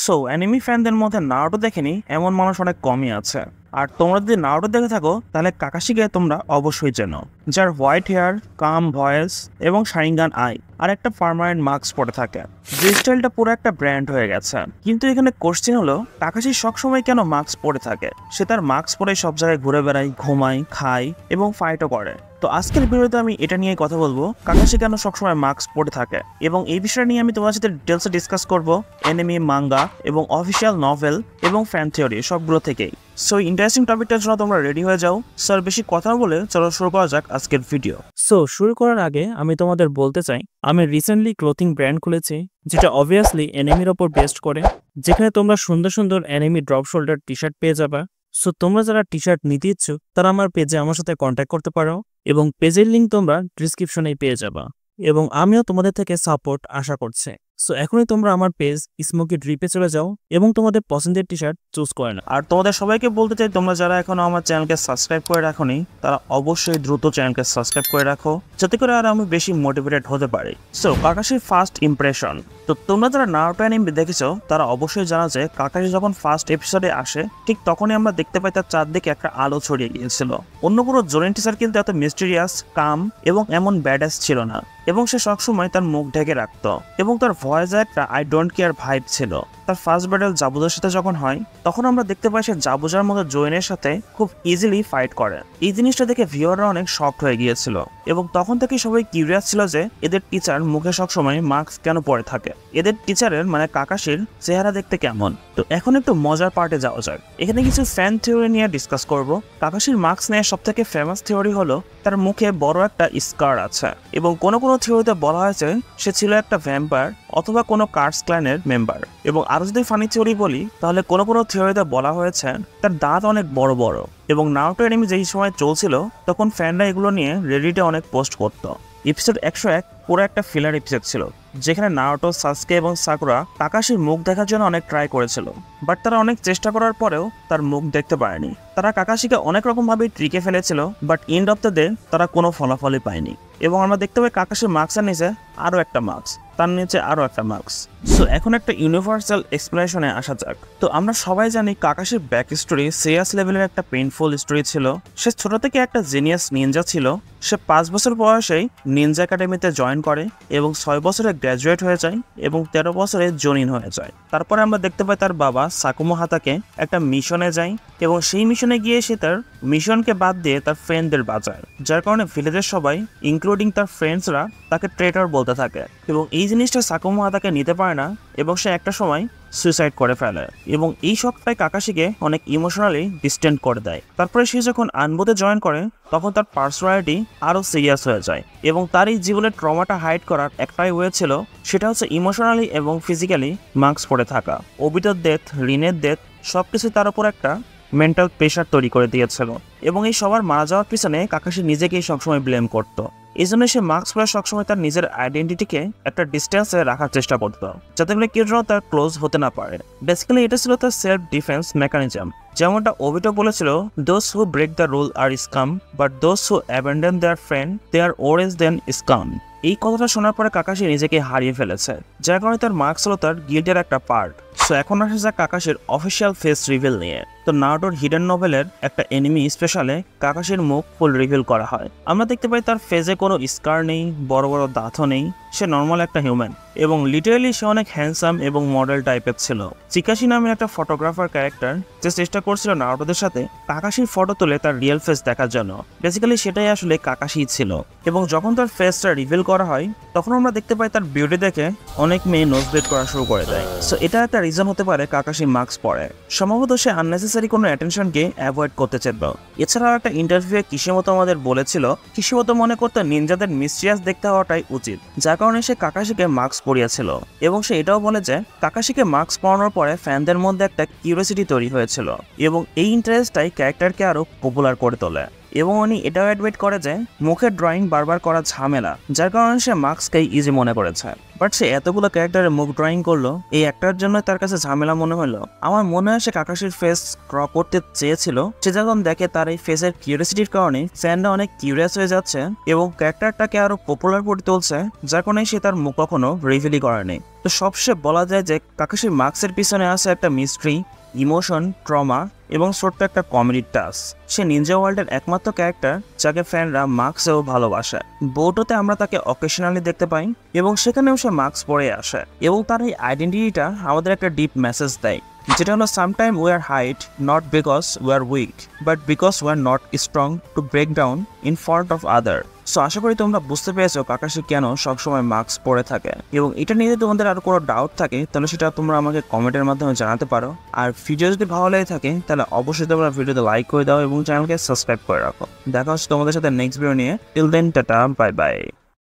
So enemy ফ্যানদের মধ্যে Naruto দেখেনি এমন মানুষ অনেক কমই আছে। আর তোমরা যদি নারুটো দেখে থাকো তাহলে কাকাশিকে তোমরা অবশ্যই চেনো, যার হোয়াইট হেয়ার, কাম ভয়েস এবং শারিঙ্গান আই আর একটা পার্মানেন্ট মাস্ক পরে থাকে। যে স্টাইলটা পুরো একটা ব্র্যান্ড হয়ে গেছে। কিন্তু এখানে কোশ্চেন হলো, কাকাশি সবসময় কেন মাস্ক পরে থাকে? সে তার মাস্ক পরে সব জায়গায় ঘুরে বেড়ায়, ঘুমায়, খায় এবং ফাইটও করে। তো আজকের ভিডিওতে আমি এটা নিয়ে কথা বলবো, কাকাশি কেন সবসময় মাস্ক পরে থাকে, এবং এই বিষয় নিয়ে আমি তোমার সাথে ডিটেলসে ডিসকাস করবো অ্যানিমে, মাঙ্গা এবং অফিসিয়াল নভেল এবং ফ্যান থিওরি সবগুলো থেকেই। সো ইন্টারেস্টিং টপিকটার জন্য তোমরা রেডি হয়ে যাও। স্যার বেশি কথা বলে চলো শুরু করা যাক আজকের ভিডিও। সো শুরু করার আগে আমি তোমাদের বলতে চাই, আমি রিসেন্টলি ক্লোথিং ব্র্যান্ড খুলেছি যেটা অবভিয়াসলি অ্যানিমির ওপর বেস্ট করে, যেখানে তোমরা সুন্দর সুন্দর enemy drop shoulder T shirt পেয়ে যাবে। সো তোমরা যারা টি শার্ট নিতে ইচ্ছুক তারা আমার পেজে আমার সাথে কন্ট্যাক্ট করতে পারো, এবং পেজের লিঙ্ক তোমরা ডিসক্রিপশনেই পেয়ে যাবা, এবং আমিও তোমাদের থেকে সাপোর্ট আশা করছি। সো এখনই তোমরা আমার পেজ স্মোকি ড্রিপে চলে যাও এবং তোমাদের পছন্দের টি শার্ট চুজ করে নাও। আর তোমাদের সবাইকে বলতে চাই, তোমরা যারা এখনো আমার চ্যানেলকে সাবস্ক্রাইব করে রাখোনি তারা অবশ্যই দ্রুত চ্যানেলকে সাবস্ক্রাইব করে রাখো, যাতে করে আর আমি বেশি মোটিভেটেড হতে পারি। সো কাকাশির ফার্স্ট ইমপ্রেশন। তো তোমরা যারা নারুটো অ্যানিমে দেখেছো তারা অবশ্যই জানা যে কাকাশি যখন ফার্স্ট এপিসোডে আসে ঠিক তখনই আমরা দেখতে পাই তার চারদিকে একটা আলো ছড়িয়ে গিয়েছিল। অন্য কোনো জোরেন টিচার কিন্তু এত মিস্টেরিয়াস, কাম এবং এমন ব্যাডাস ছিল না, এবং সে সবসময় তার মুখ ঢেকে রাখত, এবং তার ভয়েসে একটা আই ডোন্ট কেয়ার ভাইব ছিল। তার ফার্স্ট ব্যাটেল জাবুজার সাথে যখন হয় তখন আমরা দেখতে পাই সে জাবুজার মতো জোয়েনের সাথে খুব ইজিলি ফাইট করে। এই জিনিসটা দেখে ভিউয়াররা অনেক শকড হয়ে গিয়েছিল, এবং তখন থেকে সবাই কিউরিয়াস ছিল যে এদের টিচার মুখে সবসময় মাস্ক কেন পরে থাকে, এদের টিচারের মানে কাকাশির চেহারা দেখতে কেমন। তো এখন একটু মজার পার্টে যাওয়া যাক। এখানে কিছু ফ্যান থিওরি নিয়ে ডিসকাস করব। কাকাশির মাস্ক নিয়ে সব থেকে ফেমাস থিওরি হলো তার মুখে বড় একটা স্কার আছে, এবং কোনো কোনো থিওরিতে বলা হয়েছে সে ছিল একটা ভ্যাম্পায়ার অথবা কোনো কার্স ক্ল্যানের মেম্বার। এবং আরো যদি ফানি থিওরি বলি তাহলে কোনো কোনো থিওরিতে বলা হয়েছে তার দাঁত অনেক বড় বড়। এবং নারুটো অ্যানিমে যেই সময় চলছিল তখন ফ্যানরা এগুলো নিয়ে রেডিটে অনেক পোস্ট করতো। এপিসোড 101 পুরো একটা ফিলার এপিসোড ছিল, যেখানে নারুটো, সাসকে এবং সাকুরা কাকাশির মুখ দেখার জন্য অনেক ট্রাই করেছিল, বাট তারা অনেক চেষ্টা করার পরেও তার মুখ দেখতে পারেনি। তারা কাকাশিকে অনেক রকম ভাবে ট্রিকে ফেলেছিল, but end of the day তারা কোনো ফলাফলই পায়নি। এবং আমরা দেখতে পাই কাকাশির মাস্কের নিচে আরো একটা মাস্ক, তার নিচে আরো একটা মাস্ক। সো এখন একটা ইউনিভার্সাল এক্সপ্লেনেশনে আসা যাক। তো আমরা সবাই জানি কাকাশির ব্যাক স্টোরি সিরিয়াস লেভেলের একটা পেইনফুল স্টোরি ছিল। সে ছোট থেকে একটা জিনিয়াস নিনজা ছিল। সে 5 বছর বয়সেই নিনজা একাডেমিতে জয়েন করে এবং 6 বছরে গ্র্যাজুয়েট হয়ে যায় এবং 13 বছরে জনিন হয়ে যায়। তারপরে আমরা দেখতে পাই তার বাবা সাকুমো হাতাকে একটা মিশনে যায়, এবং সেই মিশনে গিয়ে সে তার মিশনকে বাদ দিয়ে তার ফ্রেন্ডদের বাঁচায়, যার কারণে ভিলেজের সবাই ইনক্লুডিং তার ফ্রেন্ডসরা তাকে ট্রেটর বলতে থাকে। এবং এই জিনিসটা সাকুমো হাতাকে নিতে পারে না, এবং সে একটা সময় সুইসাইড করে ফেলে, এবং এই শখটাই কাকাশিকে অনেক ইমোশনালি ডিস্টেন্ট করে দেয়। তারপরে সে যখন আনবোতে জয়েন করে তখন তার পার্সোনালিটি আরো সিরিয়াস হয়ে যায়, এবং তার এই জীবনের ট্রমাটা হাইড করার একটাই ওয়ে ছিল, সেটা হচ্ছে ইমোশনালি এবং ফিজিক্যালি মাস্ক পরে থাকা। অবিটার ডেথ, রিনের ডেথ সবকিছু তার উপর একটা মেন্টাল প্রেশার তৈরি করে দিয়েছিল, এবং এই সবার মারা যাওয়ার পিছনে কাকাশি নিজেকেই সবসময় ব্লেম করত। এই জন্য সে মাস্ক পরে সবসময় তার নিজের আইডেন্টিটিকে একটা ডিস্টেন্সে রাখার চেষ্টা করতো, যাতে করে কেউ যেন তার ক্লোজ হতে না পারে। বেসিক্যালি এটা ছিল তার সেলফ ডিফেন্স মেকানিজম। যেমনটা ওবিটো বলেছিল, those who break the rule are scum, but those who abandon their friend they are worse than scum. এই কথাটা শোনার পরে কাকাশি নিজেকে হারিয়ে ফেলেছে, যার কারণে তার মাস্ক হলো তার গিল্ডের একটা পার্ট। সো এখন আসা যাক কাকাশির অফিসিয়াল ফেস রিভিল নিয়ে। তো নারুটোর হিডেন নোভেলের একটা এনিমি স্পেশালে কাকাশির মুখ ফুল রিভিল করা হয়। আমরা দেখতে পাই তার ফেসে কোনো স্কার নেই, বড় বড় দাঁতও নেই, সে নর্মাল একটা হিউম্যান, এবং লিটারালি সে অনেক হ্যান্ডসাম এবং মডেল টাইপের ছিল। চিকাশি নামের একটা ফটোগ্রাফার ক্যারেক্টার যে চেষ্টা করছিল নারুটোদের সাথে কাকাশির ফটো তুলে তার রিয়েল ফেস দেখার জন্য। বেসিক্যালি সেটাই আসলে কাকাশিই ছিল, এবং যখন তার ফেসটা রিভিল করা হয় তখন আমরা দেখতে পাই তার বিউটি দেখে অনেক মেয়ে নোজ ব্রেড করা শুরু করে দেয়। সো এটা একটা রিজন হতে পারে কাকাশি মাস্ক পরে। সম্ভবত সে আননেসেসারি কোনো অ্যাটেনশনকে অ্যাভয়েড করতে চাইবে। এছাড়াও একটা ইন্টারভিউয়ে কিশিমোতো আমাদের বলেছিল, কিশিমোতো মনে করতে নিনজাদের মিস্টিরিয়াস দেখতে হওয়াটাই উচিত, যার কারণে সে কাকাশিকে মাস্ক পরিয়েছিল। এবং সে এটাও বলে যে কাকাশিকে মাস্ক পরানোর পরে ফ্যানদের মধ্যে একটা কিউরিওসিটি তৈরি হয়েছিল, এবং এই ইন্টারেস্টটাই ক্যারেক্টারকে আরো পপুলার করে তোলে। এবং উনি এটাও অ্যাডমিট করে যে মুখের ড্রয়িং বারবার করা ঝামেলা, যার কারণে সে মাস্ককেই ইজি মনে করেছে। বাট সে এতগুলো ক্যারেক্টারের মুখ ড্রয়িং করলো, এই একটার জন্য তার কাছে ঝামেলা মনে হলো। আমার মনে হয় সে কাকাশির ফেস ড্র করতে চেয়েছিল। সে যখন দেখে তার এই ফেসের কিউরিয়াসিটির কারণে ফ্যানরা অনেক কিউরিয়াস হয়ে যাচ্ছে এবং ক্যারেক্টারটাকে আরো পপুলার করে তুলছে, যার কারণে সে তার মুখ কখনো রিভিলই করেনি। তো সবশেষে বলা যায় যে কাকাশির মাস্কের পিছনে আছে একটা মিস্ট্রি, ইমোশন, ট্রমা এবং ছোট্ট একটা কমেডি টাচ। সে নিনজা ওয়ার্ল্ডের একমাত্র ক্যারেক্টার যাকে ফ্যানরা মাস্কেও ভালোবাসে। বোটোতে আমরা তাকে অকেশনালি দেখতে পাই এবং সেখানেও সে মাস্ক পরে আসে এবং তার এই আইডেন্টিটিটা আমাদের একটা ডিপ মেসেজ দেয়, যেটা হলো sometime we are hide not because we are weak but because we are not strong to break down in front of other. So আশা করি তোমরা বুঝতে পেরেছো কাকাশি কেন সবসময় মাস্ক পরে থাকে, এবং এটা নিয়ে যদি তোমাদের আরো কোনো ডাউট থাকে তাহলে সেটা তোমরা আমাকে কমেন্টের মাধ্যমে জানাতে পারো। আর ভিডিও যদি ভালো লেগে থাকে তাহলে অবশ্যই তোমরা ভিডিওতে লাইক করে দাও এবং চ্যানেলকে সাবস্ক্রাইব করে রাখো। দেখা হচ্ছে তোমাদের সাথে নেক্সট ভিডিও নিয়ে। Till then, tata, bye by.